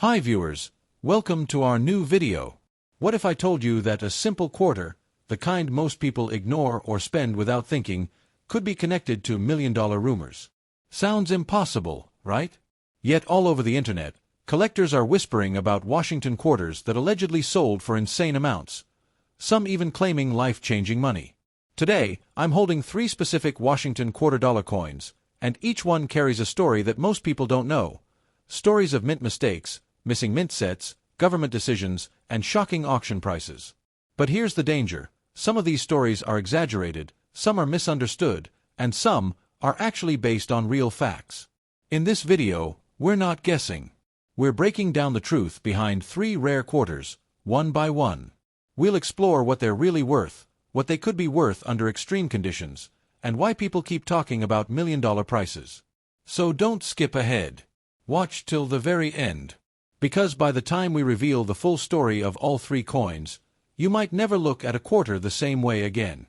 Hi viewers, welcome to our new video. What if I told you that a simple quarter, the kind most people ignore or spend without thinking, could be connected to million-dollar rumors? Sounds impossible, right? Yet all over the internet, collectors are whispering about Washington quarters that allegedly sold for insane amounts, some even claiming life-changing money. Today, I'm holding 3 specific Washington quarter-dollar coins, and each one carries a story that most people don't know. Stories of mint mistakes, missing mint sets, government decisions, and shocking auction prices. But here's the danger. Some of these stories are exaggerated, some are misunderstood, and some are actually based on real facts. In this video, we're not guessing. We're breaking down the truth behind 3 rare quarters, one by one. We'll explore what they're really worth, what they could be worth under extreme conditions, and why people keep talking about million-dollar prices. So don't skip ahead. Watch till the very end. Because by the time we reveal the full story of all 3 coins, you might never look at a quarter the same way again.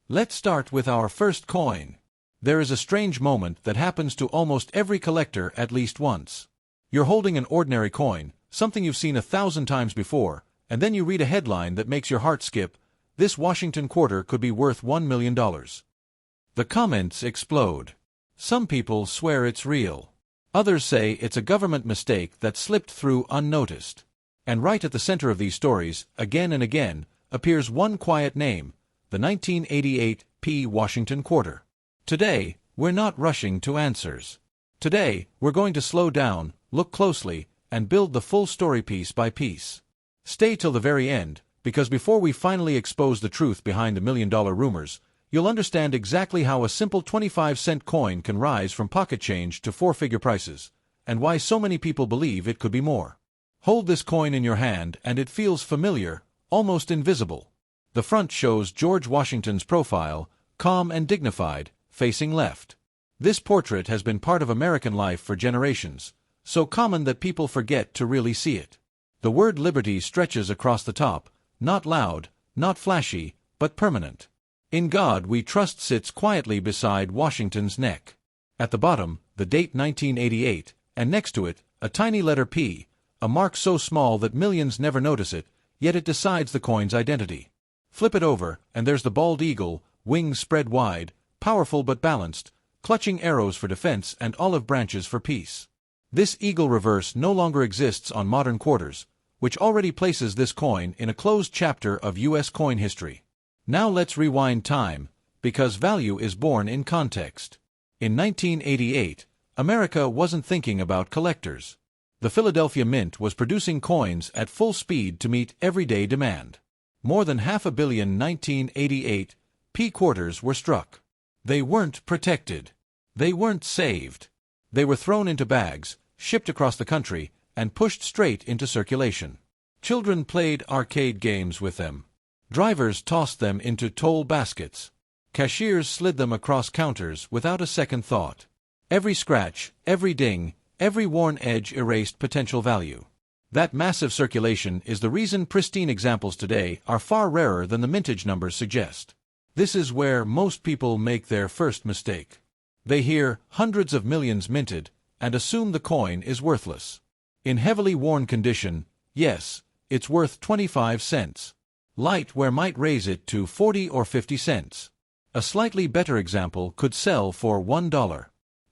Let's start with our first coin. There is a strange moment that happens to almost every collector at least once. You're holding an ordinary coin, something you've seen 1,000 times before, and then you read a headline that makes your heart skip. This Washington quarter could be worth $1 million. The comments explode. Some people swear it's real. Others say it's a government mistake that slipped through unnoticed. And right at the center of these stories, again and again, appears one quiet name, the 1988 P. Washington quarter. Today, we're not rushing to answers. Today, we're going to slow down, look closely, and build the full story piece by piece. Stay till the very end, because before we finally expose the truth behind the million-dollar rumors, you'll understand exactly how a simple 25-cent coin can rise from pocket change to 4-figure prices, and why so many people believe it could be more. Hold this coin in your hand and it feels familiar, almost invisible. The front shows George Washington's profile, calm and dignified, facing left. This portrait has been part of American life for generations, so common that people forget to really see it. The word liberty stretches across the top, not loud, not flashy, but permanent. In God We Trust sits quietly beside Washington's neck. At the bottom, the date 1988, and next to it, a tiny letter P, a mark so small that millions never notice it, yet it decides the coin's identity. Flip it over, and there's the bald eagle, wings spread wide, powerful but balanced, clutching arrows for defense and olive branches for peace. This eagle reverse no longer exists on modern quarters, which already places this coin in a closed chapter of U.S. coin history. Now let's rewind time, because value is born in context. In 1988, America wasn't thinking about collectors. The Philadelphia Mint was producing coins at full speed to meet everyday demand. More than 500 million 1988 P quarters were struck. They weren't protected. They weren't saved. They were thrown into bags, shipped across the country, and pushed straight into circulation. Children played arcade games with them. Drivers tossed them into toll baskets. Cashiers slid them across counters without a second thought. Every scratch, every ding, every worn edge erased potential value. That massive circulation is the reason pristine examples today are far rarer than the mintage numbers suggest. This is where most people make their first mistake. They hear hundreds of millions minted and assume the coin is worthless. In heavily worn condition, yes, it's worth 25 cents. Light wear might raise it to 40 or 50 cents. A slightly better example could sell for $1.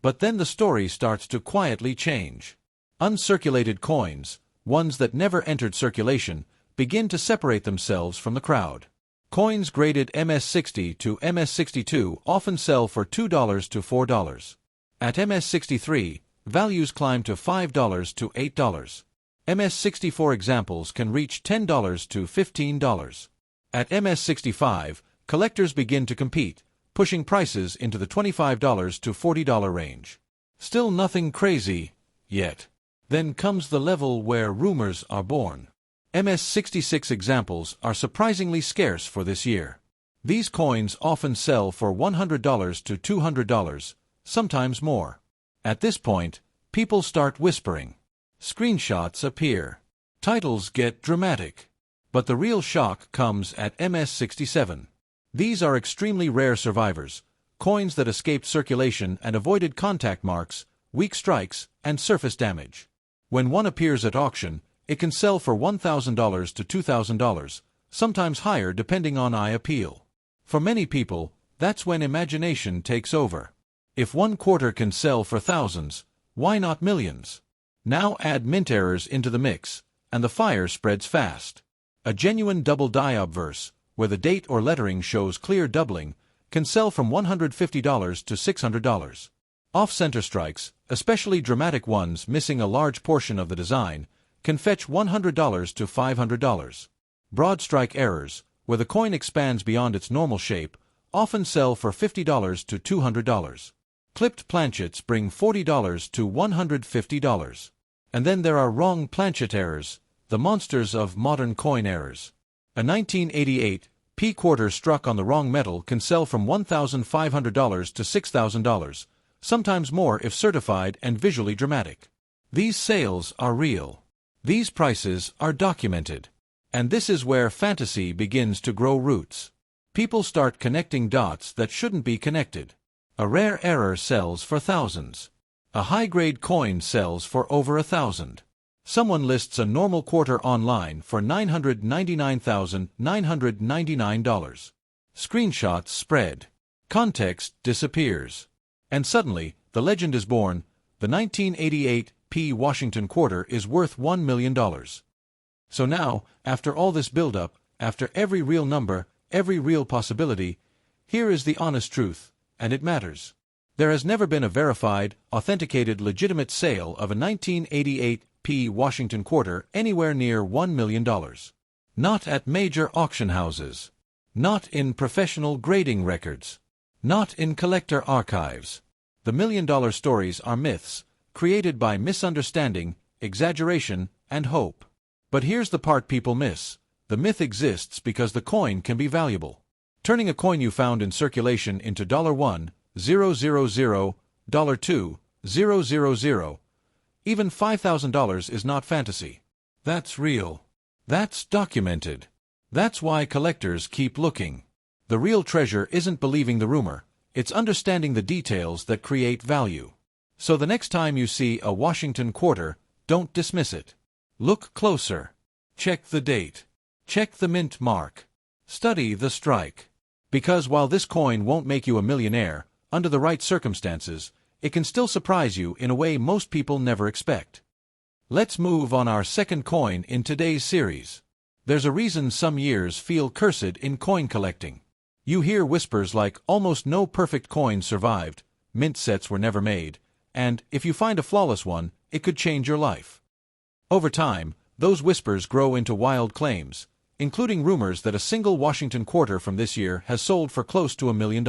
But then the story starts to quietly change. Uncirculated coins, ones that never entered circulation, begin to separate themselves from the crowd. Coins graded MS-60 to MS-62 often sell for $2 to $4. At MS-63, values climb to $5 to $8. MS-64 examples can reach $10 to $15. At MS-65, collectors begin to compete, pushing prices into the $25 to $40 range. Still nothing crazy, yet. Then comes the level where rumors are born. MS-66 examples are surprisingly scarce for this year. These coins often sell for $100 to $200, sometimes more. At this point, people start whispering. Screenshots appear. Titles get dramatic. But the real shock comes at MS-67. These are extremely rare survivors, coins that escaped circulation and avoided contact marks, weak strikes, and surface damage. When one appears at auction, it can sell for $1,000 to $2,000, sometimes higher depending on eye appeal. For many people, that's when imagination takes over. If one quarter can sell for thousands, why not millions? Now add mint errors into the mix, and the fire spreads fast. A genuine double die obverse, where the date or lettering shows clear doubling, can sell from $150 to $600. Off-center strikes, especially dramatic ones missing a large portion of the design, can fetch $100 to $500. Broad strike errors, where the coin expands beyond its normal shape, often sell for $50 to $200. Clipped planchets bring $40 to $150. And then there are wrong planchet errors, the monsters of modern coin errors. A 1988 P quarter struck on the wrong metal can sell from $1,500 to $6,000, sometimes more if certified and visually dramatic. These sales are real. These prices are documented. And this is where fantasy begins to grow roots. People start connecting dots that shouldn't be connected. A rare error sells for thousands. A high-grade coin sells for over $1,000. Someone lists a normal quarter online for $999,999. Screenshots spread. Context disappears. And suddenly, the legend is born. The 1988 P Washington quarter is worth $1 million. So now, after all this build-up, after every real number, every real possibility, here is the honest truth, and it matters. There has never been a verified, authenticated, legitimate sale of a 1988 P Washington quarter anywhere near $1 million. Not at major auction houses. Not in professional grading records. Not in collector archives. The million-dollar stories are myths, created by misunderstanding, exaggeration, and hope. But here's the part people miss. The myth exists because the coin can be valuable. Turning a coin you found in circulation into $1, $000, $2, $000, even $5,000 is not fantasy. That's real. That's documented. That's why collectors keep looking. The real treasure isn't believing the rumor, it's understanding the details that create value. So the next time you see a Washington quarter, don't dismiss it. Look closer. Check the date. Check the mint mark. Study the strike. Because while this coin won't make you a millionaire, under the right circumstances, it can still surprise you in a way most people never expect. Let's move on our second coin in today's series. There's a reason some years feel cursed in coin collecting. You hear whispers like almost no perfect coins survived, mint sets were never made, and if you find a flawless one, it could change your life. Over time, those whispers grow into wild claims, including rumors that a single Washington quarter from this year has sold for close to $1 million.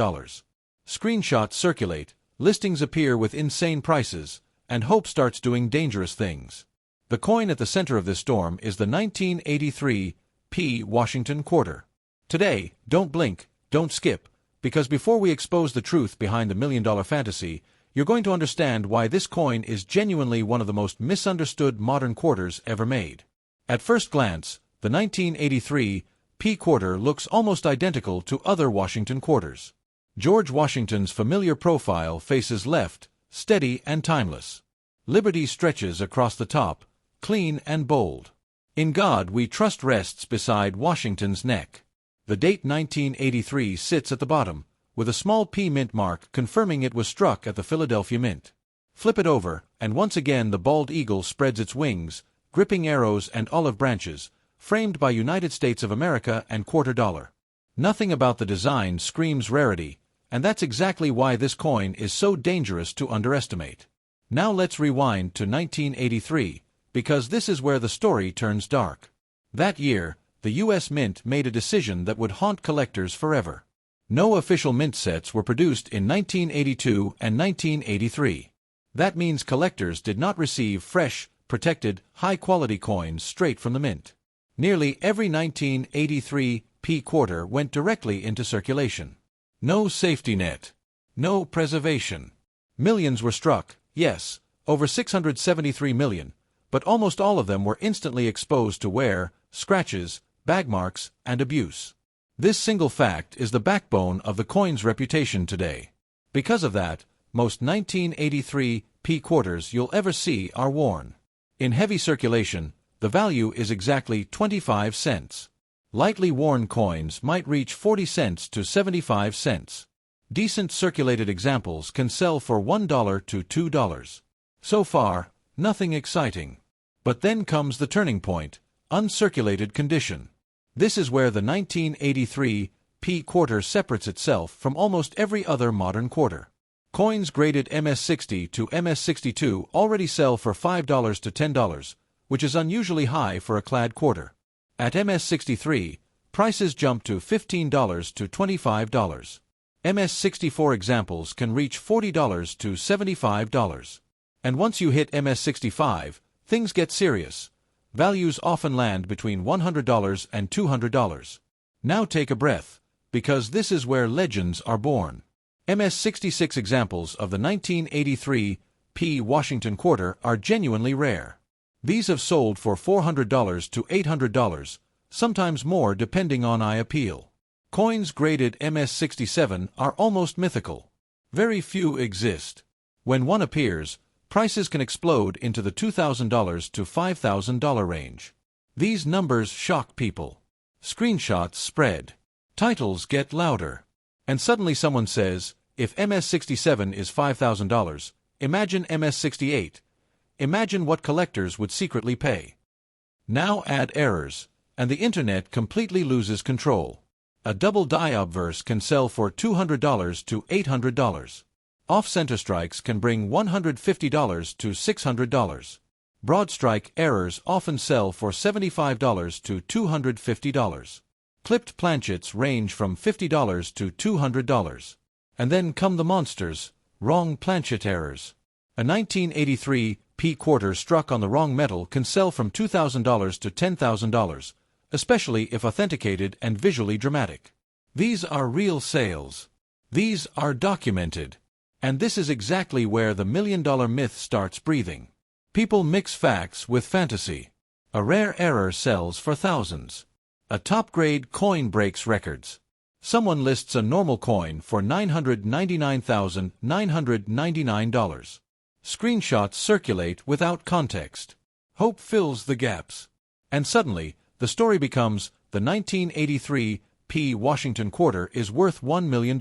Screenshots circulate, listings appear with insane prices, and hope starts doing dangerous things. The coin at the center of this storm is the 1983 P Washington quarter. Today, don't blink, don't skip, because before we expose the truth behind the million-dollar fantasy, you're going to understand why this coin is genuinely one of the most misunderstood modern quarters ever made. At first glance, the 1983 P quarter looks almost identical to other Washington quarters. George Washington's familiar profile faces left, steady and timeless. Liberty stretches across the top, clean and bold. In God We Trust rests beside Washington's neck. The date 1983 sits at the bottom, with a small P mint mark confirming it was struck at the Philadelphia Mint. Flip it over, and once again the bald eagle spreads its wings, gripping arrows and olive branches, framed by United States of America and quarter dollar. Nothing about the design screams rarity, and that's exactly why this coin is so dangerous to underestimate. Now let's rewind to 1983, because this is where the story turns dark. That year, the U.S. Mint made a decision that would haunt collectors forever. No official mint sets were produced in 1982 and 1983. That means collectors did not receive fresh, protected, high-quality coins straight from the mint. Nearly every 1983 P quarter went directly into circulation. No safety net. No preservation. Millions were struck, yes, over 673 million, but almost all of them were instantly exposed to wear, scratches, bag marks, and abuse. This single fact is the backbone of the coin's reputation today. Because of that, most 1983 P quarters you'll ever see are worn. In heavy circulation, the value is exactly 25 cents. Lightly worn coins might reach 40 cents to 75 cents. Decent circulated examples can sell for $1 to $2. So far, nothing exciting. But then comes the turning point, uncirculated condition. This is where the 1983 P quarter separates itself from almost every other modern quarter. Coins graded MS-60 to MS-62 already sell for $5 to $10, which is unusually high for a clad quarter. At MS-63, prices jump to $15 to $25. MS-64 examples can reach $40 to $75. And once you hit MS-65, things get serious. Values often land between $100 and $200. Now take a breath, because this is where legends are born. MS-66 examples of the 1983 P Washington quarter are genuinely rare. These have sold for $400 to $800, sometimes more depending on eye appeal. Coins graded MS-67 are almost mythical. Very few exist. When one appears, prices can explode into the $2,000 to $5,000 range. These numbers shock people. Screenshots spread. Titles get louder. And suddenly someone says, if MS-67 is $5,000, imagine MS-68. Imagine what collectors would secretly pay. Now add errors, and the internet completely loses control. A double die obverse can sell for $200 to $800. Off-center strikes can bring $150 to $600. Broad strike errors often sell for $75 to $250. Clipped planchets range from $50 to $200. And then come the monsters, wrong planchet errors. A 1983 P quarter struck on the wrong metal can sell from $2,000 to $10,000, especially if authenticated and visually dramatic. These are real sales. These are documented. And this is exactly where the million-dollar myth starts breathing. People mix facts with fantasy. A rare error sells for thousands. A top-grade coin breaks records. Someone lists a normal coin for $999,999. Screenshots circulate without context. Hope fills the gaps. And suddenly, the story becomes, the 1983 P Washington quarter is worth $1 million.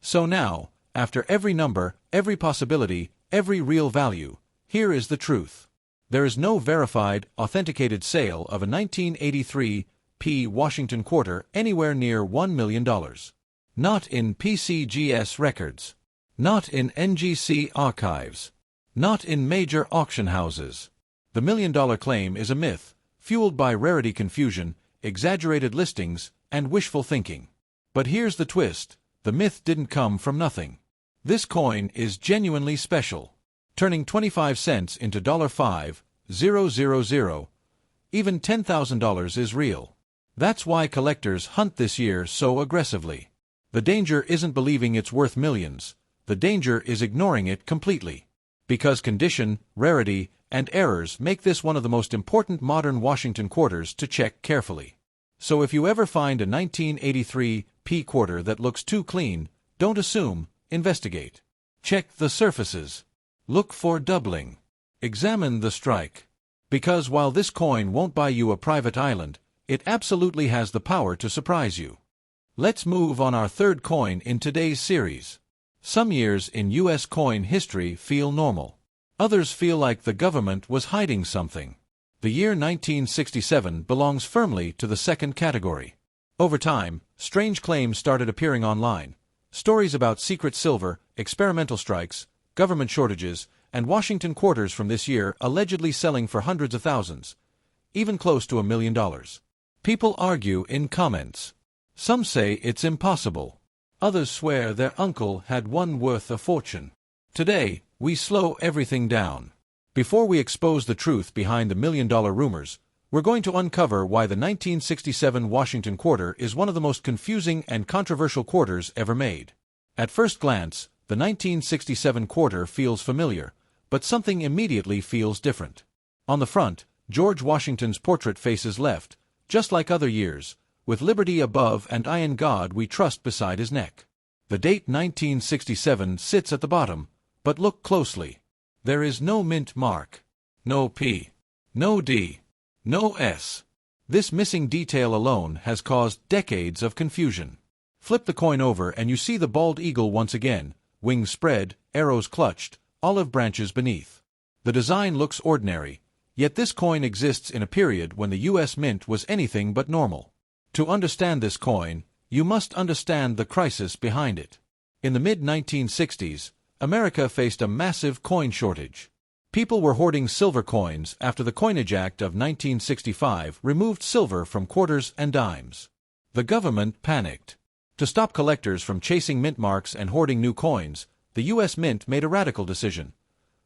So now, after every number, every possibility, every real value, here is the truth. There is no verified, authenticated sale of a 1983 P Washington quarter anywhere near $1 million. Not in PCGS records. Not in NGC archives. Not in major auction houses. The million-dollar claim is a myth, fueled by rarity confusion, exaggerated listings, and wishful thinking. But here's the twist. The myth didn't come from nothing. This coin is genuinely special. Turning 25 cents into $5,000, even $10,000 is real. That's why collectors hunt this year so aggressively. The danger isn't believing it's worth millions. The danger is ignoring it completely. Because condition, rarity, and errors make this one of the most important modern Washington quarters to check carefully. So if you ever find a 1983 P quarter that looks too clean, don't assume, investigate. Check the surfaces. Look for doubling. Examine the strike. Because while this coin won't buy you a private island, it absolutely has the power to surprise you. Let's move on our third coin in today's series. Some years in U.S. coin history feel normal. Others feel like the government was hiding something. The year 1967 belongs firmly to the second category. Over time, strange claims started appearing online. Stories about secret silver, experimental strikes, government shortages, and Washington quarters from this year allegedly selling for hundreds of thousands, even close to $1 million. People argue in comments. Some say it's impossible. Others swear their uncle had one worth a fortune. Today, we slow everything down. Before we expose the truth behind the million-dollar rumors, we're going to uncover why the 1967 Washington quarter is one of the most confusing and controversial quarters ever made. At first glance, the 1967 quarter feels familiar, but something immediately feels different. On the front, George Washington's portrait faces left, just like other years, with liberty above and I in God we trust beside his neck. The date 1967 sits at the bottom, but look closely. There is no mint mark. no P, no D, no S. This missing detail alone has caused decades of confusion. Flip the coin over and you see the bald eagle once again, wings spread, arrows clutched, olive branches beneath. The design looks ordinary, yet this coin exists in a period when the U.S. Mint was anything but normal. To understand this coin, you must understand the crisis behind it. In the mid-1960s, America faced a massive coin shortage. People were hoarding silver coins after the Coinage Act of 1965 removed silver from quarters and dimes. The government panicked. To stop collectors from chasing mint marks and hoarding new coins, the U.S. Mint made a radical decision.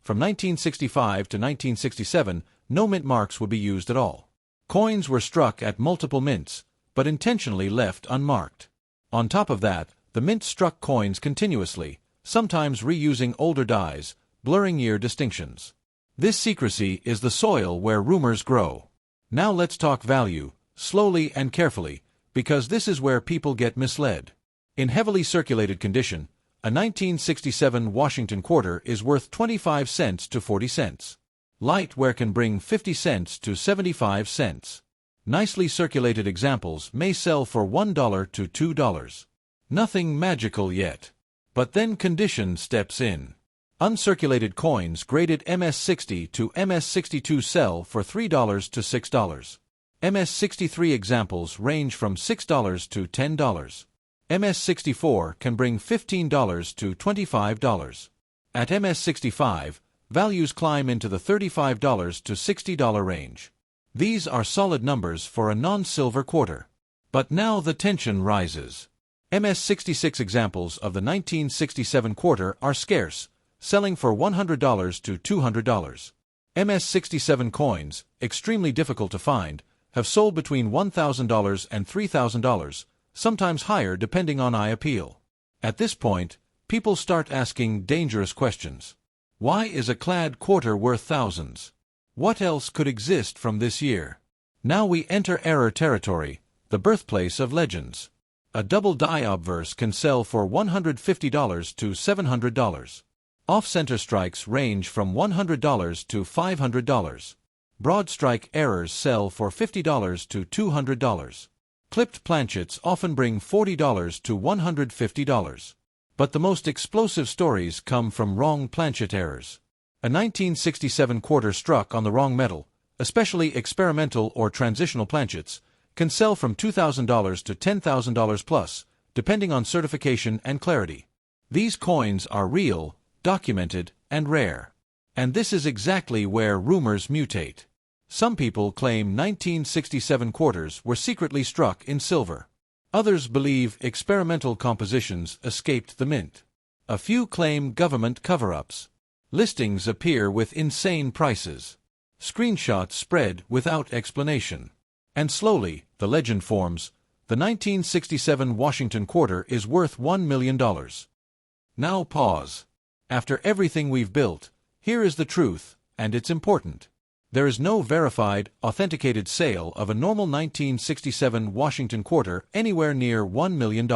From 1965 to 1967, no mint marks would be used at all. Coins were struck at multiple mints, but intentionally left unmarked. On top of that, the mint struck coins continuously, sometimes reusing older dies, blurring year distinctions. This secrecy is the soil where rumors grow. Now let's talk value, slowly and carefully, because this is where people get misled. In heavily circulated condition, a 1967 Washington quarter is worth 25 cents to 40 cents. Light wear can bring 50 cents to 75 cents. Nicely circulated examples may sell for $1 to $2. Nothing magical yet. But then condition steps in. Uncirculated coins graded MS-60 to MS-62 sell for $3 to $6. MS-63 examples range from $6 to $10. MS-64 can bring $15 to $25. At MS-65, values climb into the $35 to $60 range. These are solid numbers for a non-silver quarter. But now the tension rises. MS-66 examples of the 1967 quarter are scarce, selling for $100 to $200. MS-67 coins, extremely difficult to find, have sold between $1,000 and $3,000, sometimes higher depending on eye appeal. At this point, people start asking dangerous questions. Why is a clad quarter worth thousands? What else could exist from this year? Now we enter error territory, the birthplace of legends. A double die obverse can sell for $150 to $700. Off-center strikes range from $100 to $500. Broad strike errors sell for $50 to $200. Clipped planchets often bring $40 to $150. But the most explosive stories come from wrong planchet errors. A 1967 quarter struck on the wrong metal, especially experimental or transitional planchets, can sell from $2,000 to $10,000 plus, depending on certification and clarity. These coins are real, documented, and rare. And this is exactly where rumors mutate. Some people claim 1967 quarters were secretly struck in silver. Others believe experimental compositions escaped the mint. A few claim government cover-ups. Listings appear with insane prices. Screenshots spread without explanation. And slowly, the legend forms, the 1967 Washington quarter is worth $1 million. Now pause. After everything we've built, here is the truth, and it's important. There is no verified, authenticated sale of a normal 1967 Washington quarter anywhere near $1 million.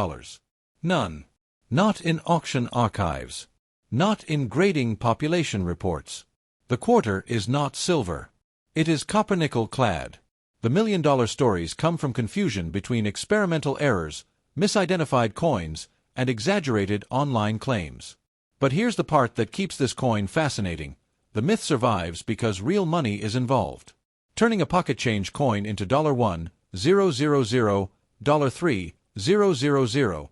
None. Not in auction archives. Not in grading population reports. The quarter is not silver. It is copper-nickel clad. The million-dollar stories come from confusion between experimental errors, misidentified coins, and exaggerated online claims. But here's the part that keeps this coin fascinating. The myth survives because real money is involved. Turning a pocket change coin into $1, $000, $3, $000,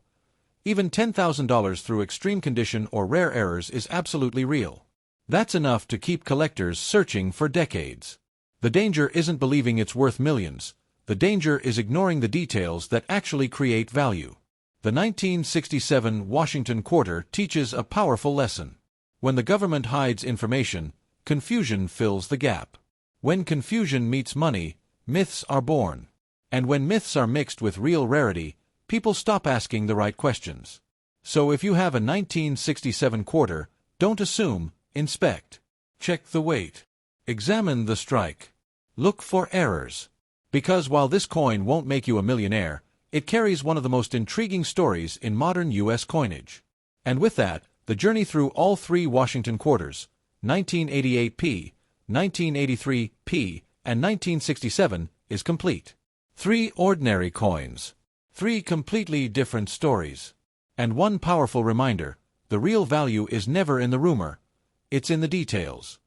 even $10,000 through extreme condition or rare errors is absolutely real. That's enough to keep collectors searching for decades. The danger isn't believing it's worth millions. The danger is ignoring the details that actually create value. The 1967 Washington quarter teaches a powerful lesson. When the government hides information, confusion fills the gap. When confusion meets money, myths are born. And when myths are mixed with real rarity, people stop asking the right questions. So if you have a 1967 quarter, don't assume, inspect. Check the weight. Examine the strike. Look for errors. Because while this coin won't make you a millionaire, it carries one of the most intriguing stories in modern U.S. coinage. And with that, the journey through all three Washington quarters, 1988 P, 1983 P, and 1967 is complete. 3 ordinary coins. 3 completely different stories. And one powerful reminder: the real value is never in the rumor, it's in the details.